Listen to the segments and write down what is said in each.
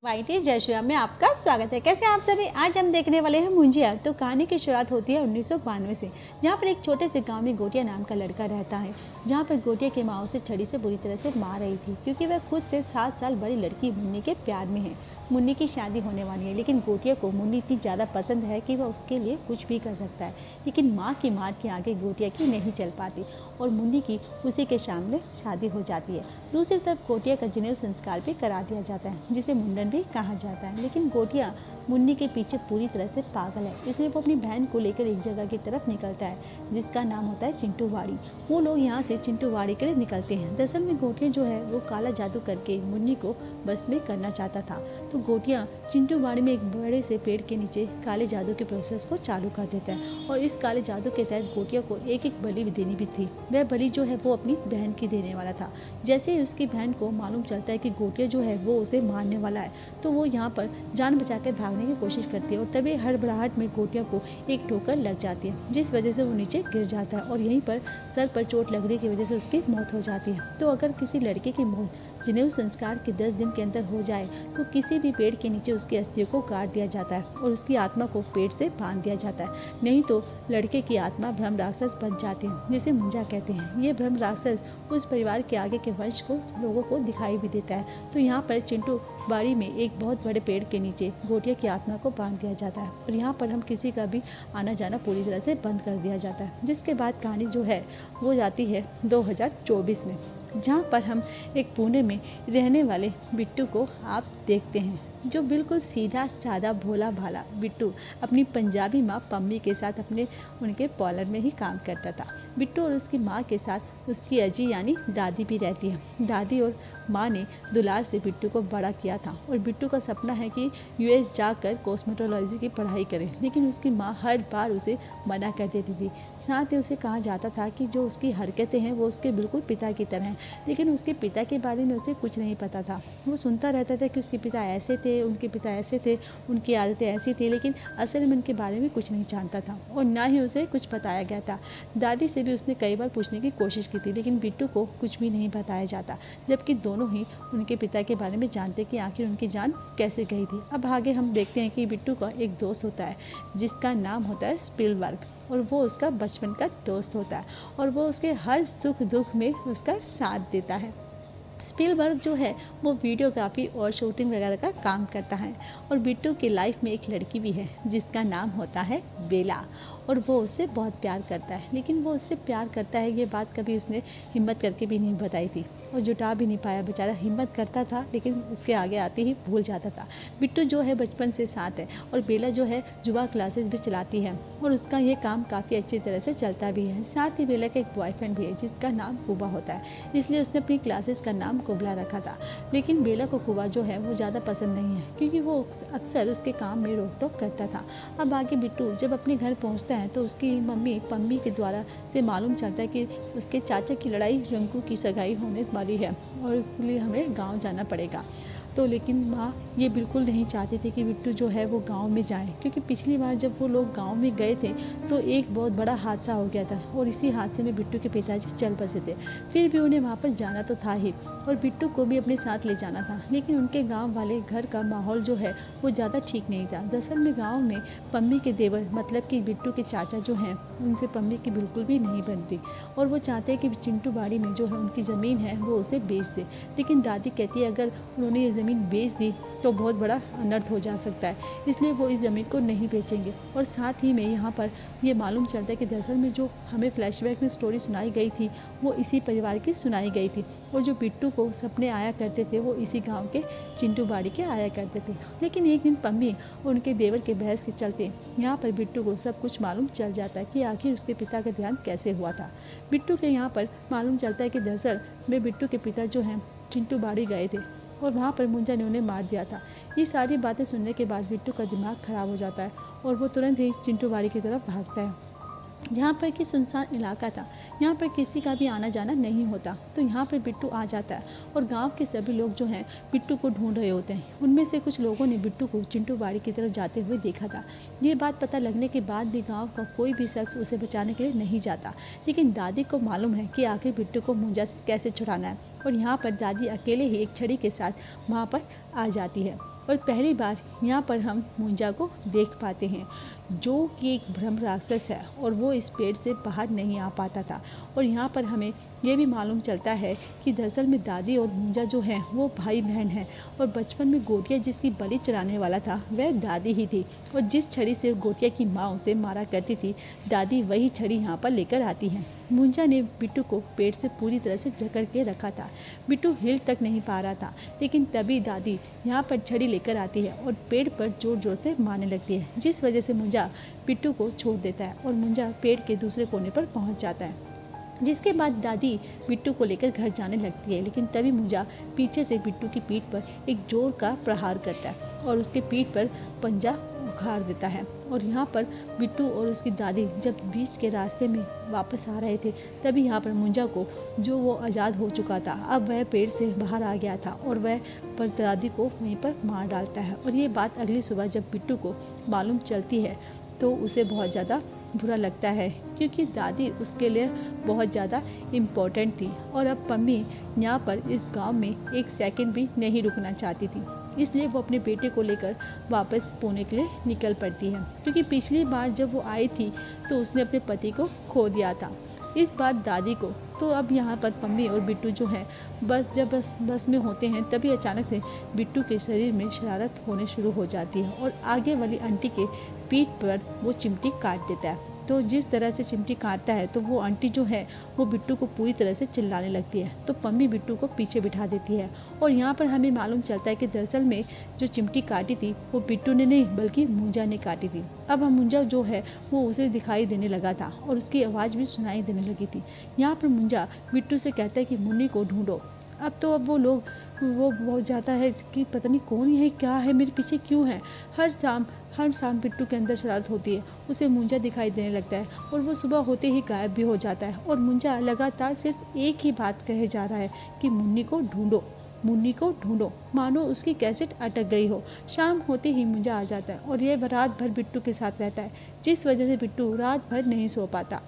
YT जय श्री राम में आपका स्वागत है। कैसे आप सभी? आज हम देखने वाले हैं मुंजिया। तो कहानी की शुरुआत होती है 1992 से, जहाँ पर एक छोटे से गांव में गोटिया नाम का लड़का रहता है, जहाँ पर गोटिया की माँ उसे छड़ी से बुरी तरह से मार रही थी, क्योंकि वह खुद से 7 साल बड़ी लड़की मुन्नी के प्यार में है। मुन्नी की शादी होने वाली है, लेकिन गोटिया को मुन्नी इतनी ज़्यादा पसंद है कि वह उसके लिए कुछ भी कर सकता है, लेकिन माँ की मार के आगे गोटिया की नहीं चल पाती और मुन्नी की उसी के सामने शादी हो जाती है। दूसरी तरफ गोटिया का जनेऊ संस्कार भी करा दिया जाता है, जिसे मुंडन भी कहा जाता है। लेकिन गोटिया मुन्नी के पीछे पूरी तरह से पागल है, इसलिए वो अपनी बहन को लेकर एक जगह की तरफ निकलता है, जिसका नाम होता है चिंटूवाड़ी। वो लोग यहाँ से चिंटूवाड़ी के लिए निकलते हैं। दरअसल में गोटिया जो है वो काला जादू करके मुन्नी को बस में करना चाहता था। तो गोटिया चिंटूवाड़ी में एक बड़े से पेड़ के नीचे काले जादू के प्रोसेस को चालू कर देता है, और इस काले जादू के तहत गोटिया को एक एक बलि भी देनी भी थी। वह बलि जो है वो अपनी बहन की देने वाला था। जैसे ही उसकी बहन को मालूम चलता है कि गोटिया जो है वो उसे मारने वाला है, तो वो यहाँ पर जान बचाकर भागने की कोशिश करती है, और तभी हड़बड़ाहट में गोटिया को एक ठोकर लग जाती है, जिस वजह से वो नीचे गिर जाता है और यहीं पर सर पर चोट लगने की वजह से उसकी मौत हो जाती है। तो अगर किसी लड़के की मौत जनेऊ संस्कार के 10 दिन के अंदर हो जाए, तो किसी भी पेड़ के नीचे उसकी अस्थियों को गाड़ दिया जाता है और उसकी आत्मा को पेड़ से बांध दिया जाता है। नहीं तो लड़के की आत्मा ब्रह्म राक्षस बन जाती है, जिसे मुंजा कहते हैं। ये ब्रह्म राक्षस उस परिवार के आगे के वंश को लोगों को दिखाई भी देता है। तो यहाँ पर चिंटू बाड़ी में एक बहुत बड़े पेड़ के नीचे गोटिया की आत्मा को बांध दिया जाता है, और यहाँ पर हम किसी का भी आना जाना पूरी तरह से बंद कर दिया जाता है। जिसके बाद कहानी जो है वो जाती है 2024 में, जहाँ पर हम एक पुणे में रहने वाले बिट्टू को आप देखते हैं, जो बिल्कुल सीधा साधा भोला भाला बिट्टू अपनी पंजाबी माँ पम्मी के साथ उनके पार्लर में ही काम करता था। बिट्टू और उसकी माँ के साथ उसकी अजी यानी दादी भी रहती है। दादी और माँ ने दुलार से बिट्टू को बड़ा किया था, और बिट्टू का सपना है कि यूएस जाकर कॉस्मेटोलॉजी की पढ़ाई करे, लेकिन उसकी माँ हर बार उसे मना कर देती थी। साथ ही उसे कहा जाता था कि जो उसकी हरकतें हैं वो उसके बिल्कुल पिता की तरह हैं, लेकिन उसके पिता के बारे में उसे कुछ नहीं पता था। वो सुनता रहता था कि उसके पिता ऐसे थे, उनके पिता ऐसे थे, उनकी आदतें ऐसी थी, लेकिन असल में उनके बारे में कुछ नहीं जानता था, और ना ही उसे कुछ बताया गया था। दादी से भी उसने कई बार पूछने की कोशिश की थी, लेकिन बिट्टू को कुछ भी नहीं बताया जाता, जबकि दोनों ही उनके पिता के बारे में जानते कि आखिर उनकी जान कैसे गई थी। अब आगे हम देखते हैं कि बिट्टू का एक दोस्त होता है, जिसका नाम होता है स्पिलबर्ग, और वो उसका बचपन का दोस्त होता है, और वो उसके हर सुख दुख में उसका साथ देता है। स्पिलबर्ग जो है वो वीडियोग्राफी और शूटिंग वगैरह का काम करता है, और बिट्टू की लाइफ में एक लड़की भी है जिसका नाम होता है बेला, और वो उससे बहुत प्यार करता है। लेकिन वो उससे प्यार करता है ये बात कभी उसने हिम्मत करके भी नहीं बताई थी, और जुटा भी नहीं पाया। बेचारा हिम्मत करता था, लेकिन उसके आगे आते ही भूल जाता था। बिट्टू जो है बचपन से साथ है, और बेला जो है जुआ क्लासेस भी चलाती है, और उसका ये काम काफ़ी अच्छी तरह से चलता भी है। साथ ही बेला का एक बॉयफ्रेंड भी है जिसका नाम कुबा होता है, इसलिए उसने अपनी क्लासेस का नाम कुबला रखा था। लेकिन बेला को कुबा जो है वो ज़्यादा पसंद नहीं है, क्योंकि वो अक्सर उसके काम में रोक टोक करता था। अब आगे बिट्टू जब अपने घर पहुंचता है, तो उसकी मम्मी पम्मी के द्वारा से मालूम चलता है कि उसके चाचा की लड़ाई रंकू की सगाई होने वाली है, और उसके लिए हमें गांव जाना पड़ेगा। तो लेकिन माँ ये बिल्कुल नहीं चाहती थी कि बिट्टू जो है वो गांव में जाए, क्योंकि पिछली बार जब वो लोग गांव में गए थे तो एक बहुत बड़ा हादसा हो गया था, और इसी हादसे में बिट्टू के पिताजी चल बसे थे। फिर भी उन्हें वहाँ पर जाना तो था ही, और बिट्टू को भी अपने साथ ले जाना था। लेकिन उनके गाँव वाले घर का माहौल जो है वो ज़्यादा ठीक नहीं था। दरअसल में गाँव में पम्मी के देवर मतलब कि बिट्टू के चाचा जो हैं, उनसे पम्मी की बिल्कुल भी नहीं बनती, और वो चाहते हैं कि चिंटू बाड़ी में जो है उनकी ज़मीन है वो उसे बेच दे। लेकिन दादी कहती है अगर उन्होंने ये ज़मीन बेच दी तो बहुत बड़ा अनर्थ हो जा सकता है, इसलिए वो इस ज़मीन को नहीं बेचेंगे। और साथ ही में यहाँ पर ये मालूम चलता है कि दरअसल में जो हमें फ्लैशबैक में स्टोरी सुनाई गई थी वो इसी परिवार की सुनाई गई थी, और जो बिट्टू को सपने आया करते थे वो इसी गांव के चिंटू बाड़ी के आया करते थे। लेकिन एक दिन पम्मी और उनके देवर के बहस के चलते यहाँ पर बिट्टू को सब कुछ मालूम चल जाता है कि आखिर उसके पिता का ध्यान कैसे हुआ था। बिट्टू के यहाँ पर मालूम चलता है कि दरअसल में बिट्टू के पिता जो हैं चिंटू बाड़ी गए थे, और वहाँ पर मुंजा ने उन्हें मार दिया था। ये सारी बातें सुनने के बाद बिट्टू का दिमाग खराब हो जाता है, और वो तुरंत ही चिंटू बाड़ी की तरफ भागता है। जहाँ पर कि सुनसान इलाका था, यहाँ पर किसी का भी आना जाना नहीं होता। तो यहाँ पर बिट्टू आ जाता है और गांव के सभी लोग जो हैं बिट्टू को ढूंढ रहे होते हैं। उनमें से कुछ लोगों ने बिट्टू को चिंटू बाड़ी की तरफ जाते हुए देखा था। ये बात पता लगने के बाद भी गाँव का कोई भी शख्स उसे बचाने के लिए नहीं जाता। लेकिन दादी को मालूम है कि आखिर बिट्टू को मुंजा से कैसे छुड़ाना है, और यहाँ पर दादी अकेले ही एक छड़ी के साथ वहाँ पर आ जाती है। और पहली बार यहाँ पर हम मुंजा को देख पाते हैं, जो कि एक ब्रह्म राक्षस है और वो इस पेड़ से बाहर नहीं आ पाता था। और यहाँ पर हमें ये भी मालूम चलता है कि दरअसल में दादी और मुंजा जो है वो भाई बहन हैं, और बचपन में गोटिया जिसकी बलि चढ़ाने वाला था वह दादी ही थी, और जिस छड़ी से गोटिया की माँ उसे मारा करती थी, दादी वही छड़ी यहाँ पर लेकर आती है। मुंजा ने बिट्टू को पेड़ से पूरी तरह से जकड़ के रखा था। बिट्टू हिल तक नहीं पा रहा था, लेकिन तभी दादी यहाँ पर छड़ी लेकर आती है और पेड़ पर जोर जोर से मारने लगती है, जिस वजह से मुंजा बिट्टू को छोड़ देता है और मुंजा पेड़ के दूसरे कोने पर पहुँच जाता है। जिसके बाद दादी बिट्टू को लेकर घर जाने लगती है, लेकिन तभी मुंजा पीछे से बिट्टू की पीठ पर एक जोर का प्रहार करता है और उसके पीठ पर पंजा उखाड़ देता है। और यहाँ पर बिट्टू और उसकी दादी जब बीच के रास्ते में वापस आ रहे थे, तभी यहाँ पर मुंजा को, जो वो आज़ाद हो चुका था, अब वह पेड़ से बाहर आ गया था और वह पर दादी को वहीं पर मार डालता है। और ये बात अगली सुबह जब बिट्टू को मालूम चलती है तो उसे बहुत ज़्यादा बुरा लगता है, क्योंकि दादी उसके लिए बहुत ज़्यादा इम्पोर्टेंट थी। और अब पम्मी यहाँ पर इस गांव में एक सेकंड भी नहीं रुकना चाहती थी, इसलिए वो अपने बेटे को लेकर वापस पुणे के लिए निकल पड़ती है। क्योंकि पिछली बार जब वो आई थी तो उसने अपने पति को खो दिया था, इस बार दादी को। तो अब यहाँ पर पम्मी और बिट्टू जो है बस में होते हैं, तभी अचानक से बिट्टू के शरीर में शरारत होने शुरू हो जाती है और आगे वाली आंटी के पीठ पर वो चिमटी काट देता है। तो जिस तरह से चिमटी काटता है तो वो आंटी जो है वो बिट्टू को पूरी तरह से चिल्लाने लगती है। तो पम्मी बिट्टू को पीछे बिठा देती है और यहाँ पर हमें मालूम चलता है कि दरअसल में जो चिमटी काटी थी वो बिट्टू ने नहीं बल्कि मुंजा ने काटी थी। अब मुंजा जो है वो उसे दिखाई देने लगा था और उसकी आवाज़ भी सुनाई देने लगी थी। यहाँ पर मुंजा बिट्टू से कहता है कि मुन्नी को ढूंढो। अब वो लोग वो बहुत जाता है कि पता नहीं कौन है, क्या है, मेरे पीछे क्यों है। हर शाम बिट्टू के अंदर शरारत होती है, उसे मुंजा दिखाई देने लगता है और वो सुबह होते ही गायब भी हो जाता है। और मुंजा लगातार सिर्फ एक ही बात कहे जा रहा है कि मुन्नी को ढूंढो, मुन्नी को ढूंढो, मानो उसकी कैसेट अटक गई हो। शाम होते ही मुंजा आ जाता है और यह रात भर बिट्टू के साथ रहता है, जिस वजह से बिट्टू रात भर नहीं सो पाता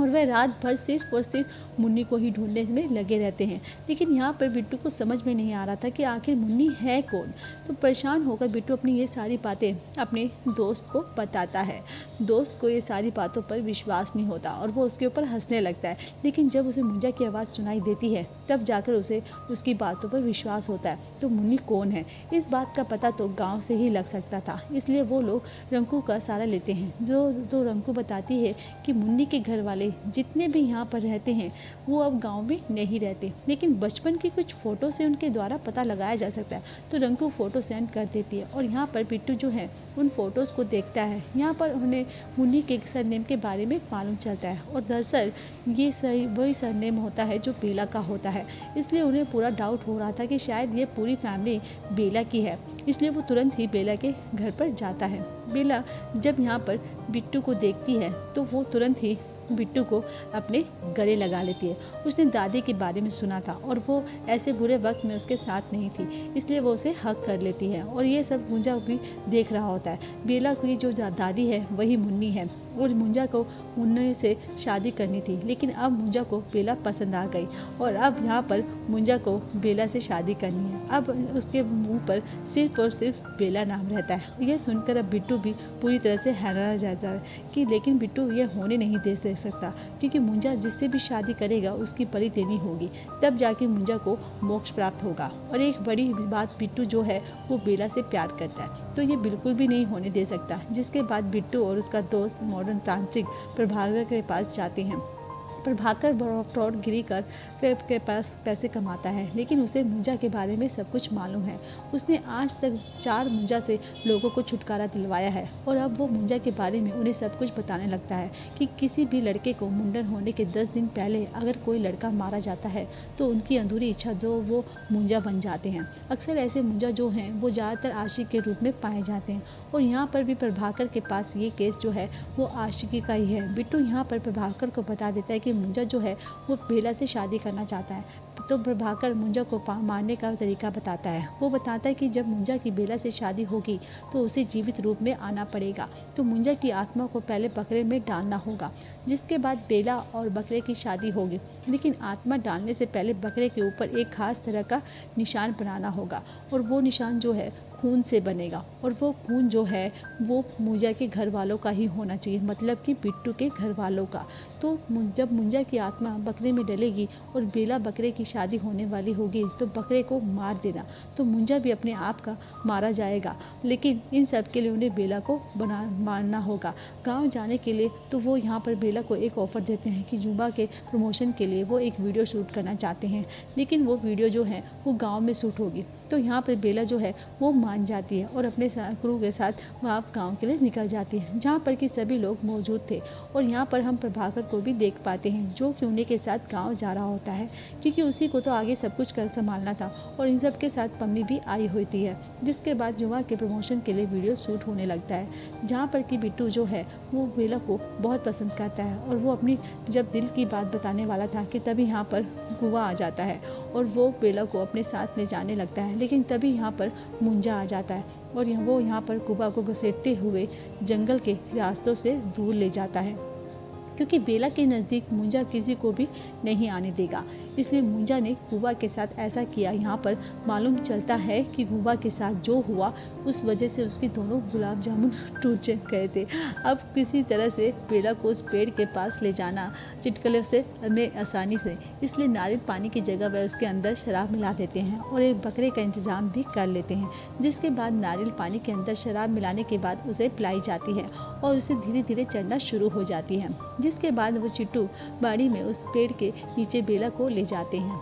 और वह रात भर सिर्फ और सिर्फ मुन्नी को ही ढूंढने में लगे रहते हैं। लेकिन यहाँ पर बिट्टू को समझ में नहीं आ रहा था कि आखिर मुन्नी है कौन। तो परेशान होकर बिट्टू अपनी ये सारी बातें अपने दोस्त को बताता है। दोस्त को ये सारी बातों पर विश्वास नहीं होता और वो उसके ऊपर हंसने लगता है। लेकिन जब उसे मुंजा की आवाज़ सुनाई देती है तब जाकर उसे उसकी बातों पर विश्वास होता है। तो मुन्नी कौन है, इस बात का पता तो गाँव से ही लग सकता था, इसलिए वो लोग रंकू का सहारा लेते हैं। जो रंकू बताती है कि मुन्नी के घर वाले जितने भी यहाँ पर रहते हैं वो अब गांव में नहीं रहते, लेकिन बचपन की कुछ फ़ोटो से उनके द्वारा पता लगाया जा सकता है। तो रंकू फ़ोटो सेंड कर देती है और यहाँ पर बिट्टू जो है उन फ़ोटोज़ को देखता है। यहाँ पर उन्हें मुन्नी के सरनेम के बारे में मालूम चलता है और दरअसल ये सही वही सरनेम होता है जो बेला का होता है, इसलिए उन्हें पूरा डाउट हो रहा था कि शायद ये पूरी फैमिली बेला की है। इसलिए वो तुरंत ही बेला के घर पर जाता है। बेला जब यहाँ पर बिट्टू को देखती है तो वो तुरंत ही बिट्टू को अपने गले लगा लेती है। उसने दादी के बारे में सुना था और वो ऐसे बुरे वक्त में उसके साथ नहीं थी, इसलिए वो उसे हक कर लेती है। और ये सब मुंजा भी देख रहा होता है। बेला की जो दादी है वही मुन्नी है और मुंजा को मुन्नी से शादी करनी थी, लेकिन अब मुंजा को बेला पसंद आ गई और अब यहाँ पर मुंजा को बेला से शादी करनी है। अब उसके मुंह पर सिर्फ और सिर्फ बेला नाम रहता है। यह सुनकर अब बिट्टू भी पूरी तरह से हैरान रह जाता है कि लेकिन बिट्टू ये होने नहीं दे सकता, क्योंकि मुंजा जिससे भी शादी करेगा उसकी बलि देनी होगी, तब जाके मुंजा को मोक्ष प्राप्त होगा। और एक बड़ी बात, बिट्टू जो है वो बेला से प्यार करता है, तो ये बिल्कुल भी नहीं होने दे सकता। जिसके बाद बिट्टू और उसका दोस्त मॉडर्न तांत्रिक प्रभाकर के पास जाते हैं प्रभाकर फ्रॉडगिरी कर के पास पैसे कमाता है, लेकिन उसे मुंजा के बारे में सब कुछ मालूम है। उसने आज तक 4 मुंजा से लोगों को छुटकारा दिलवाया है और अब वो मुंजा के बारे में उन्हें सब कुछ बताने लगता है कि किसी भी लड़के को मुंडन होने के 10 दिन पहले अगर कोई लड़का मारा जाता है तो उनकी अधूरी इच्छा दो वो मुंजा बन जाते हैं। अक्सर ऐसे मुंजा जो हैं वो ज़्यादातर आशिक के रूप में पाए जाते हैं और यहाँ पर भी प्रभाकर के पास ये केस जो है वो आशिकी का ही है। बिट्टू यहाँ पर प्रभाकर को बता देता है कि मुंजा जो है वो बेला से शादी करना चाहता है, तो प्रभाकर मुंजा को मारने का तरीका बताता है। वो बताता है कि जब मुंजा की बेला से शादी होगी तो उसे जीवित रूप में आना पड़ेगा, तो मुंजा की आत्मा को पहले बकरे में डालना होगा, जिसके बाद बेला और बकरे की शादी होगी। लेकिन आत्मा डालने से पहले बकरे के ऊपर एक खास तरह का निशान बनाना होगा और वो निशान जो है खून से बनेगा और वो खून जो है वो मुंजा के घर वालों का ही होना चाहिए, मतलब कि बिट्टू के घर वालों का। तो जब मुंजा की आत्मा बकरे में डलेगी और बेला बकरे की शादी होने वाली होगी तो बकरे को मार देना, तो मुंजा भी अपने आप का मारा जाएगा। लेकिन इन सब के लिए उन्हें बेला को मारना होगा। गाँव जाने के लिए तो वो यहाँ पर बेला को एक ऑफ़र देते हैं कि जुम्बा के प्रमोशन के लिए वो एक वीडियो शूट करना चाहते हैं, लेकिन वो वीडियो जो है वो गाँव में शूट होगी। तो यहाँ पर बेला जो है वो मान जाती है और अपने क्रू के साथ वहाँ गाँव के लिए निकल जाती है, जहाँ पर कि सभी लोग मौजूद थे। और यहाँ पर हम प्रभाकर को भी देख पाते हैं जो कि उन्हीं के साथ गाँव जा रहा होता है, क्योंकि उसी को तो आगे सब कुछ कर संभालना था और इन सब के साथ पम्मी भी आई होती है। जिसके बाद जुम्मा के प्रमोशन के लिए वीडियो शूट होने लगता है, जहाँ पर कि बिट्टू जो है वो बेला को बहुत पसंद करता है और वो अपनी जब दिल की बात बताने वाला था कि तभी यहाँ पर कुआ आ जाता है और वो बेला को अपने साथ ले जाने लगता है। लेकिन तभी यहाँ पर मुंजा आ जाता है और वो यहाँ पर कुआ को घसीटते हुए जंगल के रास्तों से दूर ले जाता है, क्योंकि बेला के नज़दीक मुंजा किसी को भी नहीं आने देगा। इसलिए मुंजा ने गुवा के साथ ऐसा किया। यहाँ पर मालूम चलता है कि गुवा के साथ जो हुआ उस वजह से उसके दोनों गुलाब जामुन टूट गए थे। अब किसी तरह से बेला को उस पेड़ के पास ले जाना चिटकले से में आसानी से, इसलिए नारियल पानी की जगह वह उसके अंदर शराब मिला देते हैं और एक बकरे का इंतज़ाम भी कर लेते हैं। जिसके बाद नारियल पानी के अंदर शराब मिलाने के बाद उसे पिलाई जाती है और उसे धीरे धीरे चढ़ना शुरू हो जाती है। जिसके बाद वो चिट्टू बाड़ी में उस पेड़ के नीचे बेला को ले जाते हैं,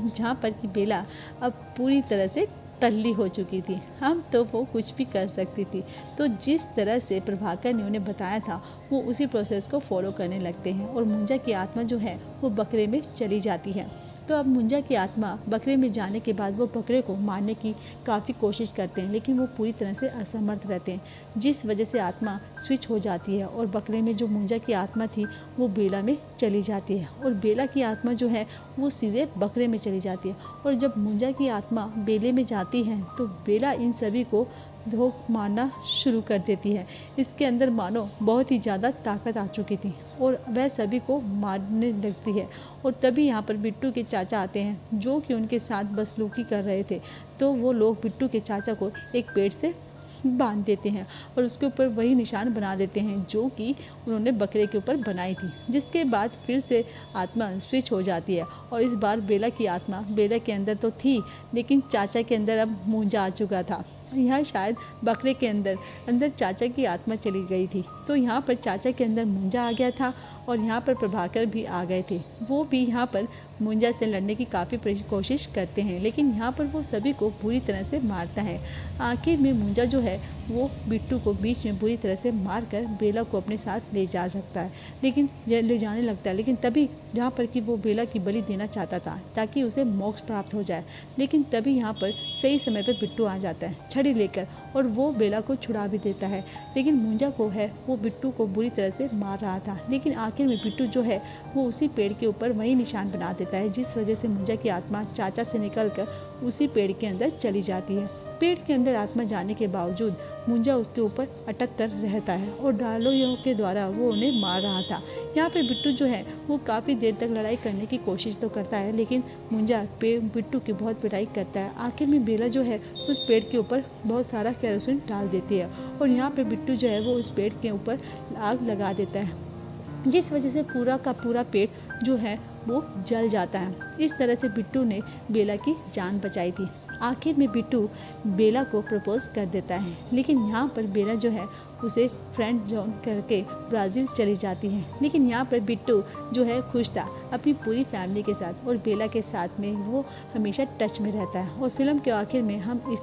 जहाँ पर कि बेला अब पूरी तरह से टल्ली हो चुकी थी। हम तो वो कुछ भी कर सकती थी। तो जिस तरह से प्रभाकर ने उन्हें बताया था वो उसी प्रोसेस को फॉलो करने लगते हैं और मुंजा की आत्मा जो है वो बकरे में चली जाती है। तो अब मुंजा की आत्मा बकरे में जाने के बाद वो बकरे को मारने की काफ़ी कोशिश करते हैं, लेकिन वो पूरी तरह से असमर्थ रहते हैं, जिस वजह से आत्मा स्विच हो जाती है और बकरे में जो मुंजा की आत्मा थी वो बेला में चली जाती है और बेला की आत्मा जो है वो सीधे बकरे में चली जाती है। और जब मुंजा की आत्मा बेले में जाती है तो बेला इन सभी को धोख मारना शुरू कर देती है। इसके अंदर मानो बहुत ही ज़्यादा ताकत आ चुकी थी और वह सभी को मारने लगती है। और तभी यहाँ पर बिट्टू के चाचा आते हैं जो कि उनके साथ बसलूकी कर रहे थे। तो वो लोग बिट्टू के चाचा को एक पेड़ से बांध देते हैं और उसके ऊपर वही निशान बना देते हैं जो कि उन्होंने बकरे के ऊपर बनाई थी। जिसके बाद फिर से आत्मा स्विच हो जाती है और इस बार बेला की आत्मा बेला के अंदर तो थी, लेकिन चाचा के अंदर अब मुंजा आ चुका था। यहाँ शायद बकरे के अंदर चाचा की आत्मा चली गई थी। तो यहाँ पर चाचा के अंदर मुंजा आ गया था और यहाँ पर प्रभाकर भी आ गए थे। वो भी यहाँ पर मुंजा से लड़ने की काफ़ी कोशिश करते हैं, लेकिन यहाँ पर वो सभी को बुरी तरह से मारता है। आखिर में मुंजा जो है वो बिट्टू को बीच में बुरी तरह से मार कर बेला को अपने साथ ले जा सकता है, लेकिन ले जाने लगता है। लेकिन तभी जहाँ पर कि वो बेला की बलि देना चाहता था ताकि उसे मोक्ष प्राप्त हो जाए, लेकिन तभी यहाँ पर सही समय पर बिट्टू आ जाता है छड़ी लेकर और वो बेला को छुड़ा भी देता है। लेकिन मुंजा को है वो बिट्टू को बुरी तरह से मार रहा था, लेकिन आखिर में बिट्टू जो है वो उसी पेड़ के ऊपर वही निशान बना देता है, जिस वजह से मुंजा की आत्मा चाचा से निकलकर उसी पेड़ के अंदर चली जाती है। पेड़ के अंदर आत्मा जाने के बावजूद मुंजा उसके ऊपर अटक कर रहता है और डालों के द्वारा वो उन्हें मार रहा था। यहाँ पे बिट्टू जो है वो काफ़ी देर तक लड़ाई करने की कोशिश तो करता है, लेकिन मुंजा बिट्टू की बहुत पिटाई करता है। आखिर में बेला जो है उस पेड़ के ऊपर बहुत सारा केरोसिन डाल देती है और यहाँ पे बिट्टू जो है वो उस पेड़ के ऊपर आग लगा देता है, जिस वजह से पूरा का पूरा पेड़ जो है वो जल जाता है। इस तरह से बिट्टू ने बेला की जान बचाई थी। आखिर में बिट्टू बेला को प्रपोज कर देता है, लेकिन यहाँ पर बेला जो है उसे फ्रेंड जोन करके ब्राज़ील चली जाती है। लेकिन यहाँ पर बिट्टू जो है खुश था अपनी पूरी फैमिली के साथ, और बेला के साथ में वो हमेशा टच में रहता है। और फिल्म के आखिर में हम इस